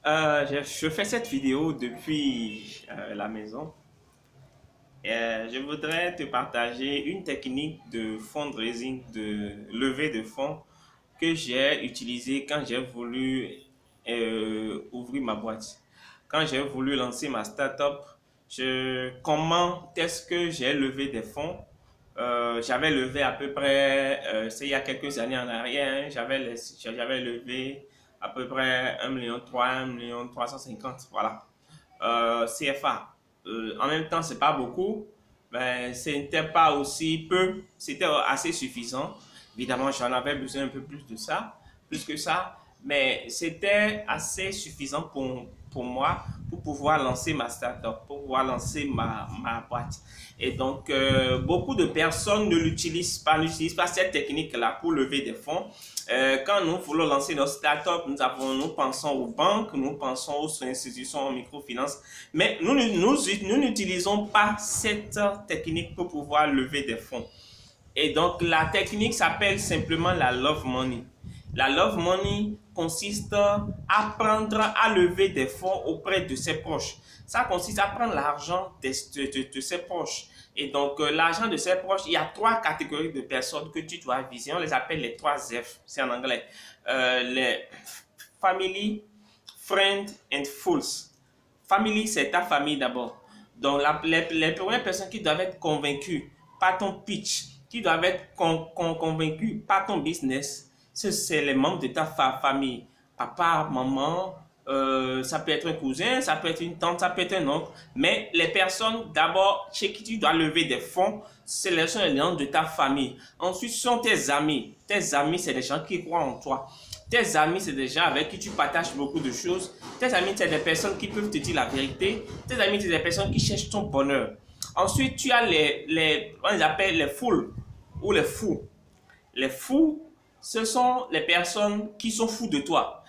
Je fais cette vidéo depuis la maison. Je voudrais te partager une technique de fundraising, de levée de fonds que j'ai utilisée quand j'ai voulu ouvrir ma boîte. Quand j'ai voulu lancer ma startup, comment est-ce que j'ai levé des fonds? J'avais levé à peu près, c'est il y a quelques années en arrière, hein, j'avais levé à peu près 1,3 million, 1,350 million, voilà. CFA. En même temps, c'est pas beaucoup, mais c'était pas aussi peu, c'était assez suffisant. Évidemment, j'en avais besoin un peu plus que ça, mais c'était assez suffisant pour moi pour pouvoir lancer ma startup, pour pouvoir lancer ma boîte. Et donc, beaucoup de personnes n'utilisent pas cette technique-là pour lever des fonds. Quand nous voulons lancer notre start-up, nous pensons aux banques, nous pensons aux institutions en microfinance, mais nous n'utilisons pas cette technique pour pouvoir lever des fonds. Et donc, la technique s'appelle simplement la love money. La love money consiste à prendre, à lever des fonds auprès de ses proches. Ça consiste à prendre l'argent de ses proches. Et donc, l'argent de ses proches, il y a trois catégories de personnes que tu dois viser. On les appelle les trois F, c'est en anglais. Les family, friend and fools. Family, c'est ta famille d'abord. Donc, les premières personnes qui doivent être convaincues par ton pitch, qui doivent être convaincues par ton business, c'est les membres de ta famille. Papa, maman, ça peut être un cousin, ça peut être une tante, ça peut être un oncle. Mais les personnes, d'abord, chez qui tu dois lever des fonds, c'est les membres de ta famille. Ensuite, ce sont tes amis. Tes amis, c'est des gens qui croient en toi. Tes amis, c'est des gens avec qui tu partages beaucoup de choses. Tes amis, c'est des personnes qui peuvent te dire la vérité. Tes amis, c'est des personnes qui cherchent ton bonheur. Ensuite, tu as on les appelle les foules ou les fous. Les fous, ce sont les personnes qui sont fous de toi.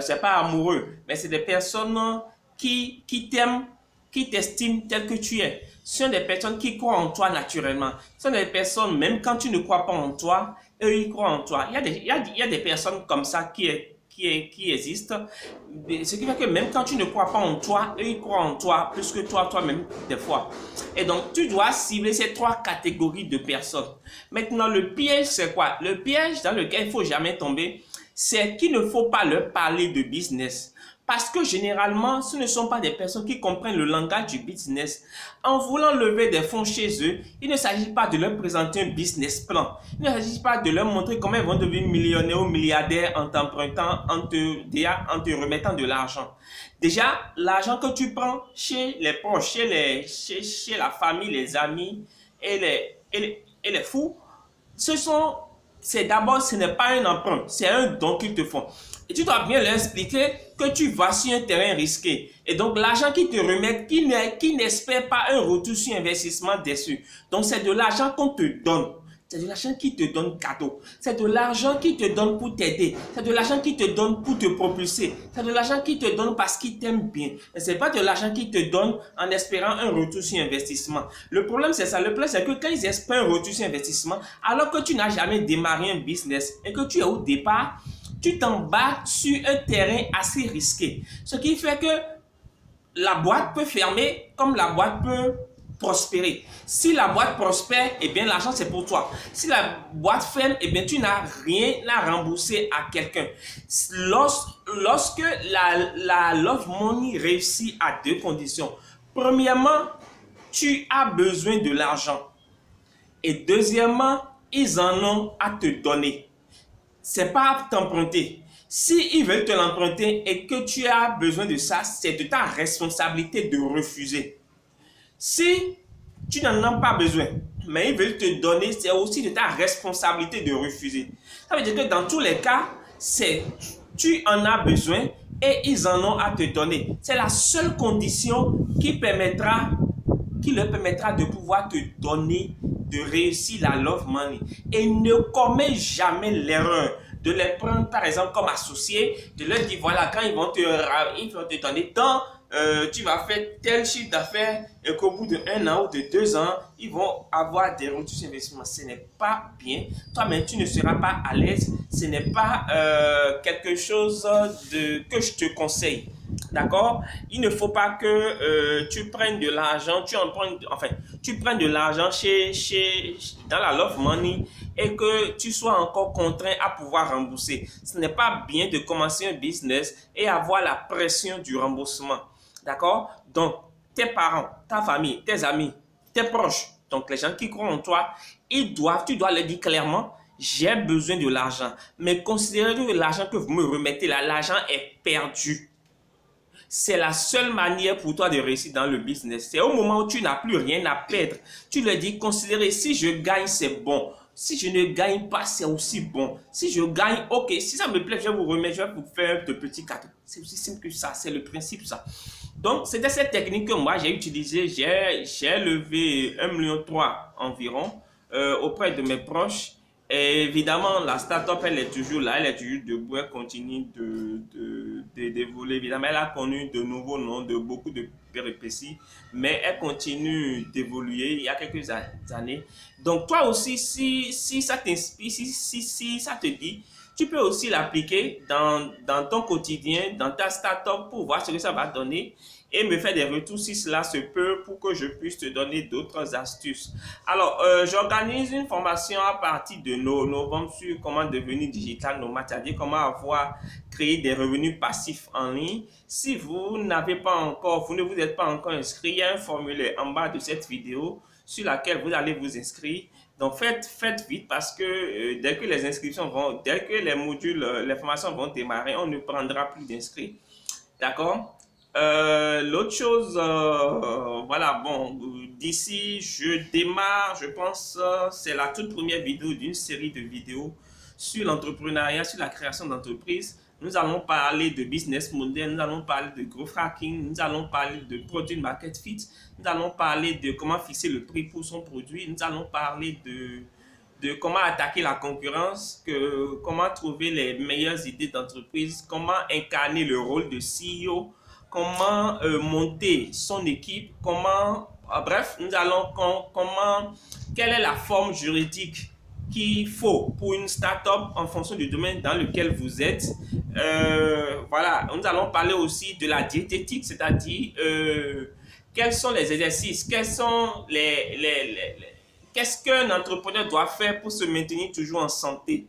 C'est pas amoureux, mais c'est des personnes qui t'aiment, qui t'estiment tel que tu es. Ce sont des personnes qui croient en toi naturellement. Ce sont des personnes, même quand tu ne crois pas en toi, eux, ils croient en toi. Il y a des personnes comme ça qui existent. Ce qui fait que même quand tu ne crois pas en toi, eux, ils croient en toi plus que toi-même, des fois. Et donc, tu dois cibler ces trois catégories de personnes. Maintenant, le piège, c'est quoi? Le piège dans lequel il ne faut jamais tomber, c'est qu'il ne faut pas leur parler de business. Parce que généralement, ce ne sont pas des personnes qui comprennent le langage du business. En voulant lever des fonds chez eux, il ne s'agit pas de leur présenter un business plan. Il ne s'agit pas de leur montrer comment ils vont devenir millionnaires ou milliardaires en t'empruntant, en te remettant de l'argent. Déjà, l'argent que tu prends chez les proches, chez la famille, les amis et les fous, c'est d'abord, ce n'est pas un emprunt, c'est un don qu'ils te font. Et tu dois bien leur expliquer que tu vas sur un terrain risqué. Et donc, l'argent qu'ils te remettent, qui n'espère pas un retour sur investissement dessus. Donc, c'est de l'argent qu'on te donne. C'est de l'argent qui te donne cadeau. C'est de l'argent qui te donne pour t'aider. C'est de l'argent qui te donne pour te propulser. C'est de l'argent qui te donne parce qu'il t'aime bien. Et c'est pas de l'argent qui te donne en espérant un retour sur investissement. Le problème, c'est ça. Le problème, c'est que quand ils espèrent un retour sur investissement, alors que tu n'as jamais démarré un business et que tu es au départ, tu t'embarques sur un terrain assez risqué. Ce qui fait que la boîte peut fermer comme la boîte peut prospérer. Si la boîte prospère, eh bien l'argent c'est pour toi. Si la boîte ferme, eh bien tu n'as rien à rembourser à quelqu'un. Lorsque la love money réussit à deux conditions. Premièrement, tu as besoin de l'argent. Et deuxièmement, ils en ont à te donner. C'est pas à t'emprunter. S'ils veulent te l'emprunter et que tu as besoin de ça, c'est de ta responsabilité de refuser. Si tu n'en as pas besoin, mais ils veulent te donner, c'est aussi de ta responsabilité de refuser. Ça veut dire que dans tous les cas, tu en as besoin et ils en ont à te donner. C'est la seule condition qui leur permettra de pouvoir te donner, de réussir la love money. Et ne commets jamais l'erreur de les prendre par exemple comme associés, de leur dire voilà, quand ils vont te donner tant, tu vas faire tel chiffre d'affaires et qu'au bout d'1 an ou de 2 ans, ils vont avoir des retours sur investissement. Ce n'est pas bien. Toi-même, tu ne seras pas à l'aise. Ce n'est pas quelque chose que je te conseille. D'accord? Il ne faut pas que tu prennes de l'argent, tu prennes de l'argent dans la Love Money et que tu sois encore contraint à pouvoir rembourser. Ce n'est pas bien de commencer un business et avoir la pression du remboursement. D'accord? Donc, tes parents, ta famille, tes amis, tes proches, donc les gens qui croient en toi, tu dois leur dire clairement, j'ai besoin de l'argent. Mais considérez que l'argent que vous me remettez là, l'argent est perdu. C'est la seule manière pour toi de réussir dans le business. C'est au moment où tu n'as plus rien à perdre. Tu leur dis, considérez, si je gagne, c'est bon. Si je ne gagne pas, c'est aussi bon. Si je gagne, ok. Si ça me plaît, je vais vous remettre, je vais vous faire de petits cadeaux. C'est aussi simple que ça. C'est le principe, ça. Donc, c'était cette technique que moi, j'ai utilisée. J'ai levé 1,3 million environ auprès de mes proches. Et évidemment, la start-up, elle est toujours là, elle est toujours debout, elle continue d'évoluer. Évidemment, elle a connu de nouveaux noms, de beaucoup de péripéties, mais elle continue d'évoluer il y a quelques années. Donc, toi aussi, si ça t'inspire, si ça te dit, tu peux aussi l'appliquer dans ton quotidien, dans ta start-up pour voir ce que ça va donner et me faire des retours si cela se peut pour que je puisse te donner d'autres astuces. Alors, j'organise une formation à partir de novembre sur comment devenir digital nomade, c'est-à-dire comment créer des revenus passifs en ligne. Si vous ne vous êtes pas encore inscrit, il y a un formulaire en bas de cette vidéo sur laquelle vous allez vous inscrire. Donc, faites vite parce que dès que les inscriptions dès que les modules, les formations vont démarrer, on ne prendra plus d'inscrits. D'accord? L'autre chose, voilà, bon, d'ici, je démarre, je pense, c'est la toute première vidéo d'une série de vidéos sur l'entrepreneuriat, sur la création d'entreprise. Nous allons parler de business model, nous allons parler de growth hacking, nous allons parler de product market fit, nous allons parler de comment fixer le prix pour son produit, nous allons parler de comment attaquer la concurrence, comment trouver les meilleures idées d'entreprise, comment incarner le rôle de CEO, comment monter son équipe, bref, nous allons quelle est la forme juridique qu'il faut pour une start-up en fonction du domaine dans lequel vous êtes. Voilà, nous allons parler aussi de la diététique, c'est-à-dire quels sont les exercices, qu'est-ce qu'un entrepreneur doit faire pour se maintenir toujours en santé.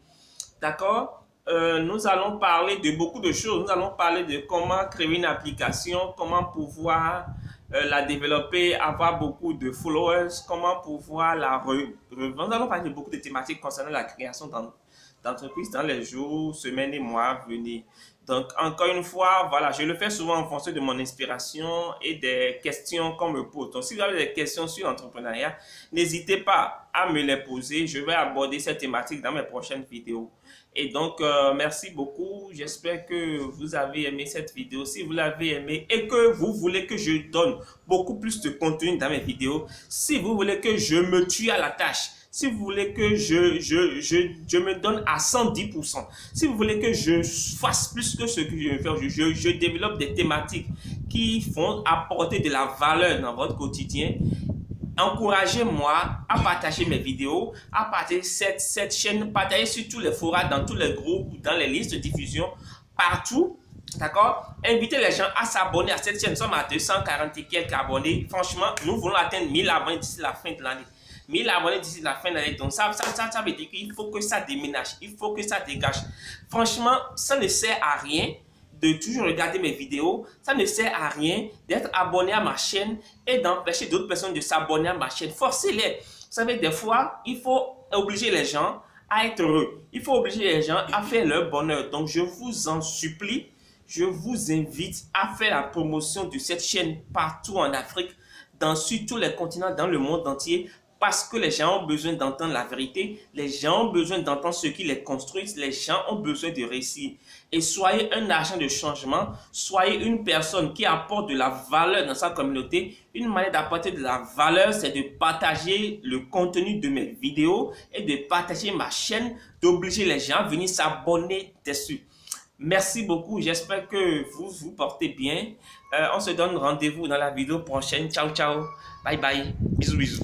D'accord? Nous allons parler de beaucoup de choses. Nous allons parler de comment créer une application, comment pouvoir la développer, avoir beaucoup de followers, comment pouvoir la revendre. Nous allons parler de beaucoup de thématiques concernant la création d'entreprises dans les jours, semaines et mois à venir. Donc, encore une fois, voilà, je le fais souvent en fonction de mon inspiration et des questions qu'on me pose. Donc, si vous avez des questions sur l'entrepreneuriat, n'hésitez pas à me les poser. Je vais aborder cette thématique dans mes prochaines vidéos. Et donc, merci beaucoup. J'espère que vous avez aimé cette vidéo. Si vous l'avez aimé et que vous voulez que je donne beaucoup plus de contenu dans mes vidéos, si vous voulez que je me tue à la tâche, si vous voulez que je me donne à 110%, si vous voulez que je fasse plus que ce que je vais faire, je développe des thématiques qui vont apporter de la valeur dans votre quotidien, encouragez-moi à partager mes vidéos, à partager cette chaîne, partager sur tous les forums, dans tous les groupes, dans les listes de diffusion, partout. D'accord? Invitez les gens à s'abonner à cette chaîne. Nous sommes à 240 et quelques abonnés. Franchement, nous voulons atteindre 1000 abonnés d'ici la fin de l'année. 1000 abonnés d'ici la fin de l'année. Donc, ça veut dire qu'il faut que ça déménage. Il faut que ça dégage. Franchement, ça ne sert à rien de toujours regarder mes vidéos. Ça ne sert à rien d'être abonné à ma chaîne et d'empêcher d'autres personnes de s'abonner à ma chaîne. Forcez-les. Vous savez, des fois, il faut obliger les gens à être heureux. Il faut obliger les gens à faire leur bonheur. Donc, je vous en supplie, je vous invite à faire la promotion de cette chaîne partout en Afrique, sur tous les continents, dans le monde entier. Parce que les gens ont besoin d'entendre la vérité, les gens ont besoin d'entendre ce qui les construit, les gens ont besoin de réussir. Et soyez un agent de changement, soyez une personne qui apporte de la valeur dans sa communauté. Une manière d'apporter de la valeur, c'est de partager le contenu de mes vidéos et de partager ma chaîne, d'obliger les gens à venir s'abonner dessus. Merci beaucoup, j'espère que vous vous portez bien. On se donne rendez-vous dans la vidéo prochaine. Ciao, ciao. Bye, bye. Bisous, bisous.